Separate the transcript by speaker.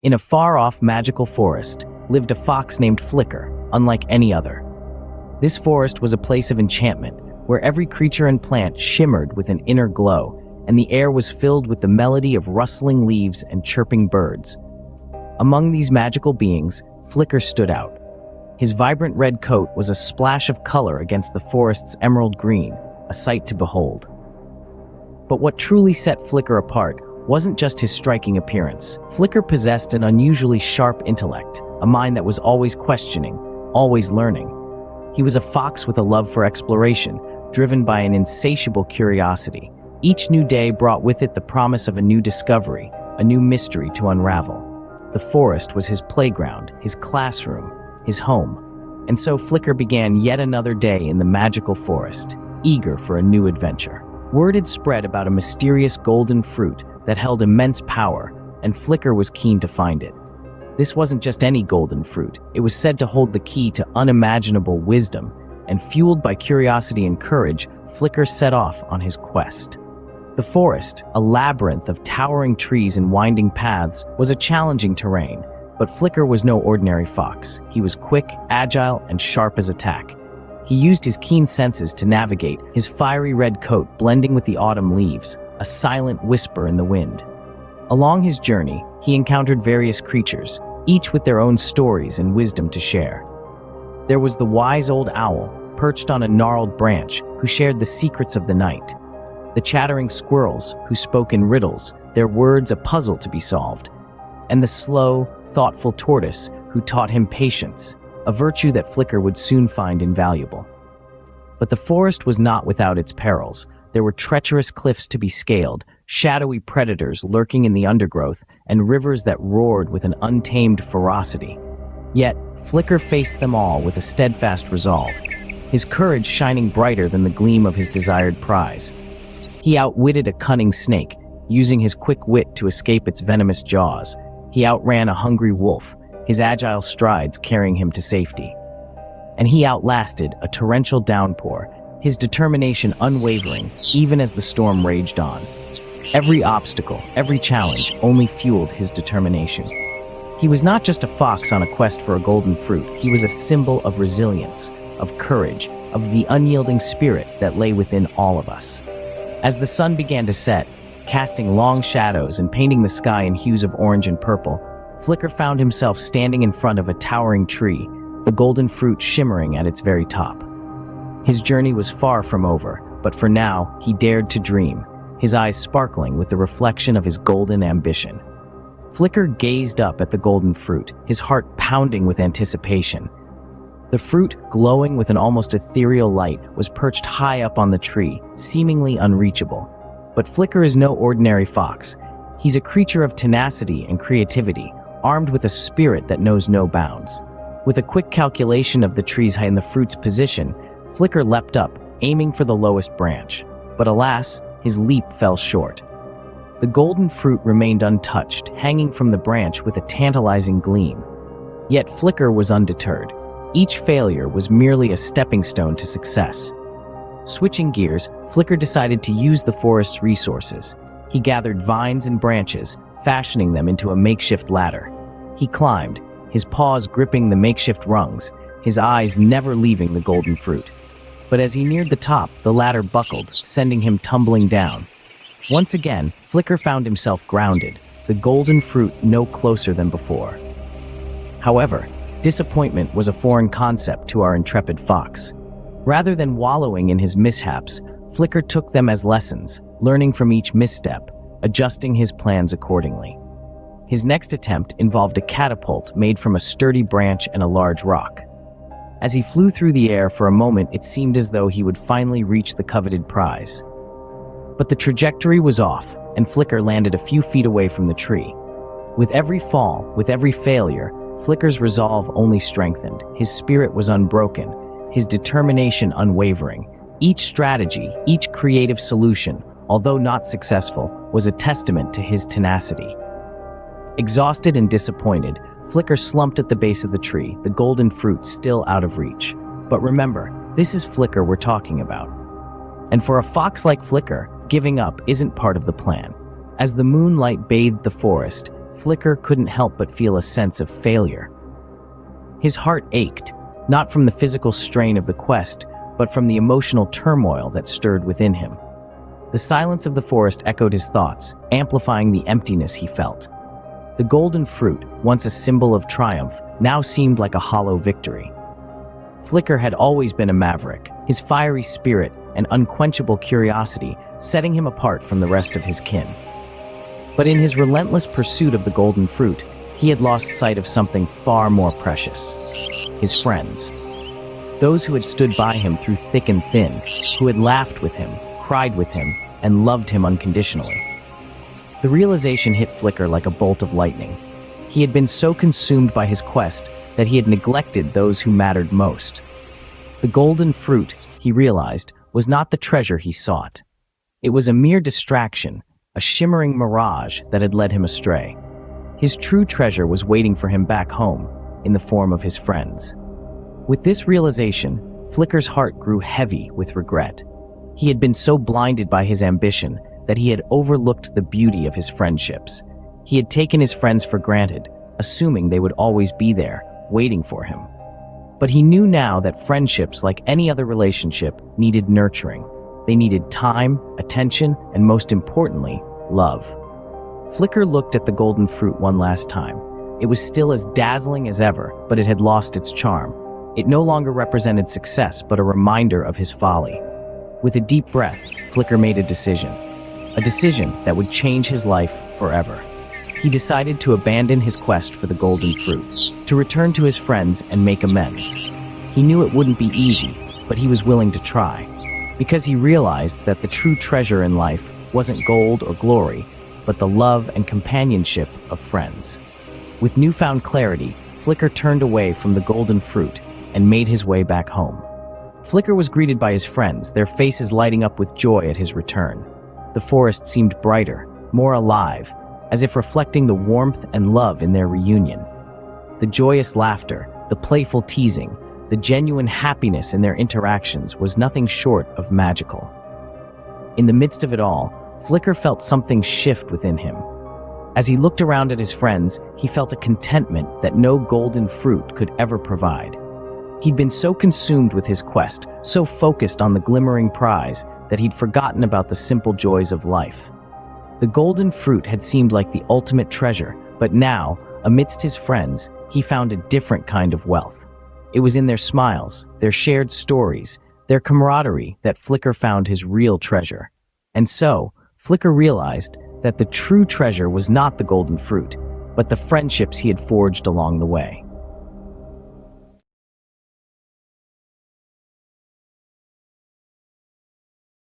Speaker 1: In a far-off magical forest lived a fox named Flicker, unlike any other. This forest was a place of enchantment, where every creature and plant shimmered with an inner glow, and the air was filled with the melody of rustling leaves and chirping birds. Among these magical beings, Flicker stood out. His vibrant red coat was a splash of color against the forest's emerald green, a sight to behold. But what truly set Flicker apart wasn't just his striking appearance. Flicker possessed an unusually sharp intellect, a mind that was always questioning, always learning. He was a fox with a love for exploration, driven by an insatiable curiosity. Each new day brought with it the promise of a new discovery, a new mystery to unravel. The forest was his playground, his classroom, his home. And so Flicker began yet another day in the magical forest, eager for a new adventure. Word had spread about a mysterious golden fruit that held immense power, and Flicker was keen to find it. This wasn't just any golden fruit. It was said to hold the key to unimaginable wisdom, and fueled by curiosity and courage, Flicker set off on his quest. The forest, a labyrinth of towering trees and winding paths, was a challenging terrain, but Flicker was no ordinary fox. He was quick, agile, and sharp as a tack. He used his keen senses to navigate, his fiery red coat blending with the autumn leaves, a silent whisper in the wind. Along his journey, he encountered various creatures, each with their own stories and wisdom to share. There was the wise old owl, perched on a gnarled branch, who shared the secrets of the night. The chattering squirrels, who spoke in riddles, their words a puzzle to be solved. And the slow, thoughtful tortoise, who taught him patience, a virtue that Flicker would soon find invaluable. But the forest was not without its perils. There were treacherous cliffs to be scaled, shadowy predators lurking in the undergrowth, and rivers that roared with an untamed ferocity. Yet, Flicker faced them all with a steadfast resolve, his courage shining brighter than the gleam of his desired prize. He outwitted a cunning snake, using his quick wit to escape its venomous jaws. He outran a hungry wolf, his agile strides carrying him to safety. And he outlasted a torrential downpour, his determination unwavering even as the storm raged on. Every obstacle, every challenge only fueled his determination. He was not just a fox on a quest for a golden fruit. He was a symbol of resilience, of courage, of the unyielding spirit that lay within all of us. As the sun began to set, casting long shadows and painting the sky in hues of orange and purple, Flicker found himself standing in front of a towering tree, the golden fruit shimmering at its very top. His journey was far from over, but for now, he dared to dream, his eyes sparkling with the reflection of his golden ambition. Flicker gazed up at the golden fruit, his heart pounding with anticipation. The fruit, glowing with an almost ethereal light, was perched high up on the tree, seemingly unreachable. But Flicker is no ordinary fox. He's a creature of tenacity and creativity, armed with a spirit that knows no bounds. With a quick calculation of the tree's height and the fruit's position, Flicker leapt up, aiming for the lowest branch. But alas, his leap fell short. The golden fruit remained untouched, hanging from the branch with a tantalizing gleam. Yet Flicker was undeterred. Each failure was merely a stepping stone to success. Switching gears, Flicker decided to use the forest's resources. He gathered vines and branches, fashioning them into a makeshift ladder. He climbed, his paws gripping the makeshift rungs, his eyes never leaving the golden fruit. But as he neared the top, the ladder buckled, sending him tumbling down. Once again, Flicker found himself grounded, the golden fruit no closer than before. However, disappointment was a foreign concept to our intrepid fox. Rather than wallowing in his mishaps, Flicker took them as lessons, learning from each misstep, adjusting his plans accordingly. His next attempt involved a catapult made from a sturdy branch and a large rock. As he flew through the air for a moment, it seemed as though he would finally reach the coveted prize. But the trajectory was off, and Flicker landed a few feet away from the tree. With every fall, with every failure, Flicker's resolve only strengthened. His spirit was unbroken, his determination unwavering. Each strategy, each creative solution, although not successful, was a testament to his tenacity. Exhausted and disappointed, Flicker slumped at the base of the tree, the golden fruit still out of reach. But remember, this is Flicker we're talking about. And for a fox like Flicker, giving up isn't part of the plan. As the moonlight bathed the forest, Flicker couldn't help but feel a sense of failure. His heart ached, not from the physical strain of the quest, but from the emotional turmoil that stirred within him. The silence of the forest echoed his thoughts, amplifying the emptiness he felt. The golden fruit, once a symbol of triumph, now seemed like a hollow victory. Flicker had always been a maverick, his fiery spirit and unquenchable curiosity setting him apart from the rest of his kin. But in his relentless pursuit of the golden fruit, he had lost sight of something far more precious: his friends. Those who had stood by him through thick and thin, who had laughed with him, cried with him, and loved him unconditionally. The realization hit Flicker like a bolt of lightning. He had been so consumed by his quest that he had neglected those who mattered most. The golden fruit, he realized, was not the treasure he sought. It was a mere distraction, a shimmering mirage that had led him astray. His true treasure was waiting for him back home, in the form of his friends. With this realization, Flicker's heart grew heavy with regret. He had been so blinded by his ambition that he had overlooked the beauty of his friendships. He had taken his friends for granted, assuming they would always be there, waiting for him. But he knew now that friendships, like any other relationship, needed nurturing. They needed time, attention, and most importantly, love. Flicker looked at the golden fruit one last time. It was still as dazzling as ever, but it had lost its charm. It no longer represented success, but a reminder of his folly. With a deep breath, Flicker made a decision that would change his life forever. He decided to abandon his quest for the golden fruit, to return to his friends and make amends. He knew it wouldn't be easy, but he was willing to try, because he realized that the true treasure in life wasn't gold or glory, but the love and companionship of friends. With newfound clarity, Flicker turned away from the golden fruit and made his way back home. Flicker was greeted by his friends, their faces lighting up with joy at his return. The forest seemed brighter, more alive, as if reflecting the warmth and love in their reunion. The joyous laughter, the playful teasing, the genuine happiness in their interactions was nothing short of magical. In the midst of it all, Flicker felt something shift within him. As he looked around at his friends, he felt a contentment that no golden fruit could ever provide. He'd been so consumed with his quest, so focused on the glimmering prize, that he'd forgotten about the simple joys of life. The golden fruit had seemed like the ultimate treasure, but now, amidst his friends, he found a different kind of wealth. It was in their smiles, their shared stories, their camaraderie that Flicker found his real treasure. And so, Flicker realized that the true treasure was not the golden fruit, but the friendships he had forged along the way.